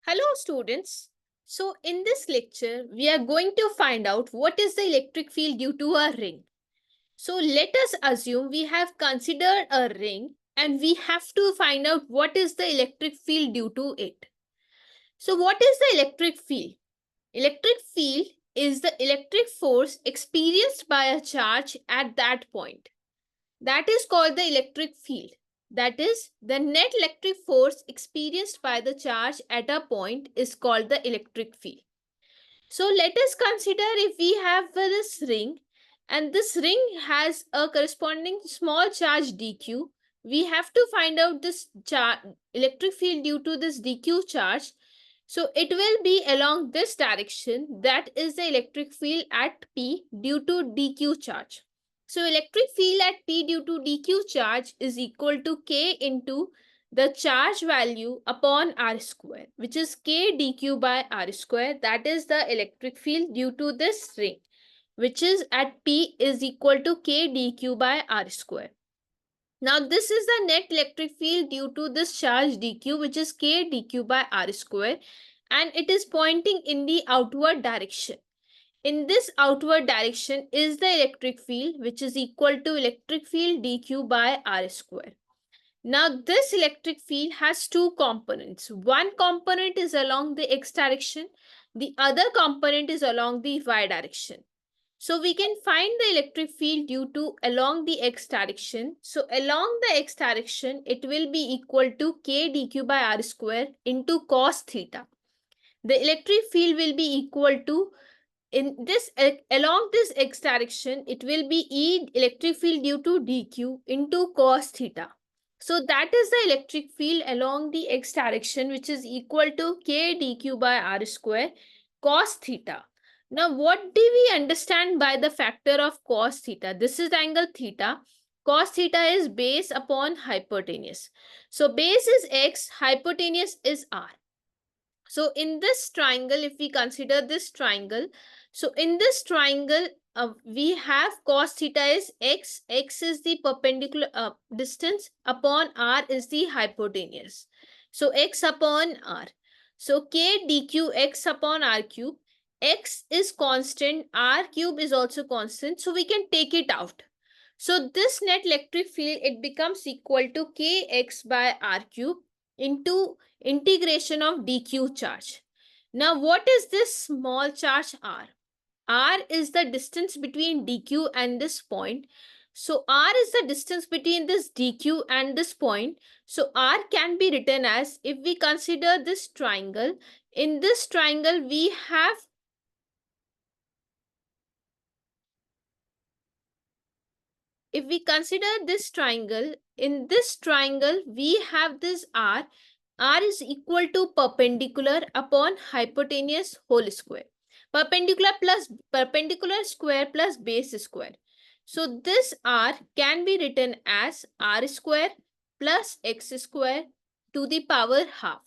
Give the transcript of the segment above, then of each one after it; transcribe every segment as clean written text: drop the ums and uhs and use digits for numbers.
Hello students. So in this lecture, we are going to find out what is the electric field due to a ring. So let us assume we have considered a ring and we have to find out what is the electric field due to it. So what is the electric field? Electric field is the electric force experienced by a charge at that point. That is called the electric field. That is, the net electric force experienced by the charge at a point is called the electric field. So let us consider if we have this ring and this ring has a corresponding small charge dq. We have to find out this electric field due to this dq charge. So it will be along this direction, that is the electric field at P due to dq charge. So electric field at P due to dq charge is equal to K into the charge value upon R square, which is K dq by R square. That is the electric field due to this ring, which is at P is equal to K dq by R square. Now this is the net electric field due to this charge dq, which is K dq by R square, and it is pointing in the outward direction. In this outward direction is the electric field, which is equal to electric field dq by R square. Now this electric field has two components. One component is along the x direction, the other component is along the y direction. So we can find the electric field due to along the x direction. So along the x direction, it will be equal to K dq by R square into cos theta. The electric field will be equal to, in this along this x direction, it will be E electric field due to dq into cos theta. So that is the electric field along the x direction, which is equal to K dq by R square cos theta. Now what do we understand by the factor of cos theta? This is the angle theta. Cos theta is base upon hypotenuse. So base is x, hypotenuse is r. So in this triangle, if we consider this triangle, so in this triangle, we have cos theta is x. X is the perpendicular distance upon r is the hypotenuse. So x upon r. So k dq x upon r cube. X is constant, r cube is also constant. So we can take it out. So this net electric field, it becomes equal to kx by r cube into integration of dq charge. Now what is this small charge r? R is the distance between dq and this point. So r is the distance between this dq and this point. So r can be written as, if we consider this triangle, in this triangle we have if we consider this triangle, in this triangle we have this r. R is equal to perpendicular upon hypotenuse whole square. Perpendicular square plus base square. So this r can be written as r square plus x square to the power half.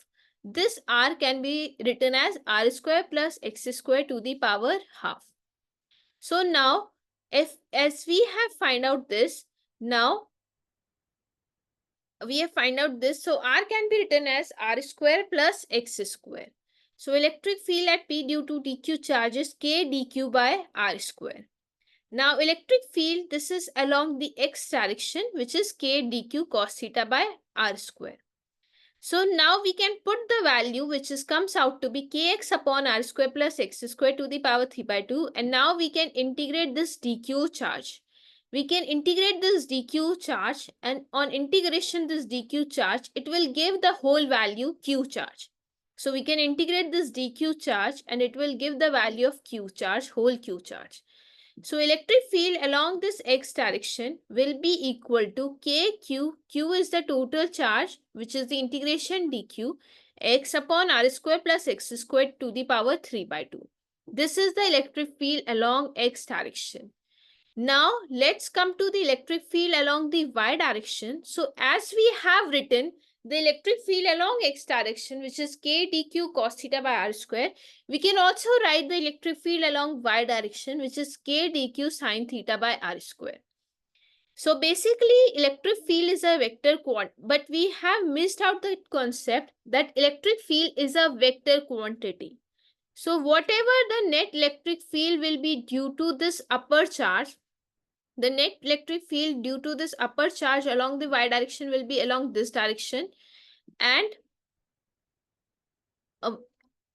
This r can be written as r square plus x square to the power half. So now, if as we have find out this, now we have find out this, so r can be written as r square plus x square. So electric field at P due to dq charge is K dq by r square. Now electric field, this is along the x direction, which is K dq cos theta by r square. So now we can put the value, which is comes out to be kx upon r square plus x square to the power 3 by 2. And now we can integrate this dq charge. We can integrate this dq charge, and on integration this dq charge, it will give the whole value q charge. So we can integrate this dq charge and it will give the value of q charge, whole q charge. So electric field along this x direction will be equal to kq. Q is the total charge, which is the integration dq, x upon r square plus x square to the power 3 by 2. This is the electric field along x direction. Now let's come to the electric field along the y direction. So as we have written the electric field along x direction, which is K dq cos theta by r square, we can also write the electric field along y direction, which is K dq sin theta by r square. So basically, electric field is a vector but we have missed out the concept that electric field is a vector quantity. So whatever the net electric field will be due to this upper charge, the net electric field due to this upper charge along the y direction will be along this direction, and uh,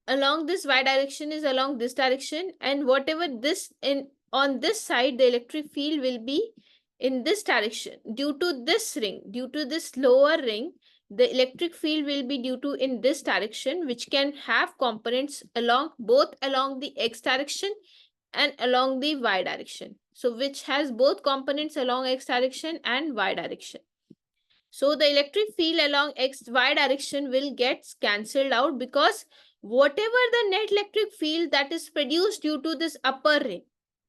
along this y direction is along this direction, and whatever this in on this side, the electric field will be in this direction due to this ring, due to this lower ring. The electric field will be due to in this direction, which can have components along both along the x direction and along the y direction. So which has both components along x direction and y direction. So the electric field along xy direction will get cancelled out, because whatever the net electric field that is produced due to this upper ring,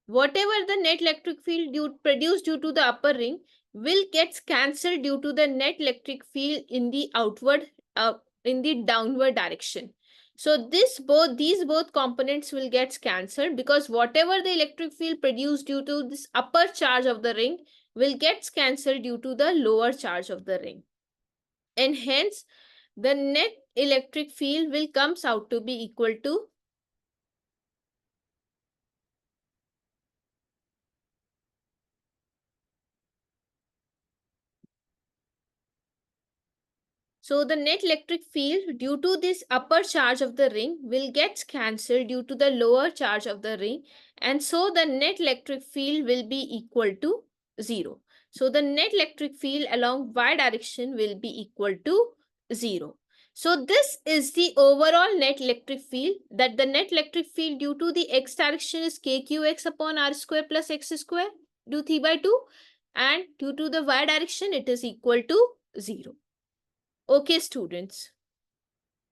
whatever the net electric field produced due to the upper ring will get cancelled due to the net electric field in the outward, in the downward direction. So these both components will get cancelled, because whatever the electric field produced due to this upper charge of the ring will get cancelled due to the lower charge of the ring. And hence, the net electric field will comes out to be equal to So the net electric field due to this upper charge of the ring will get cancelled due to the lower charge of the ring, and so the net electric field will be equal to 0. So the net electric field along y direction will be equal to 0. So this is the overall net electric field, that the net electric field due to the x direction is kqx upon r square plus x square due 3 by 2, and due to the y direction it is equal to 0. Okay, students.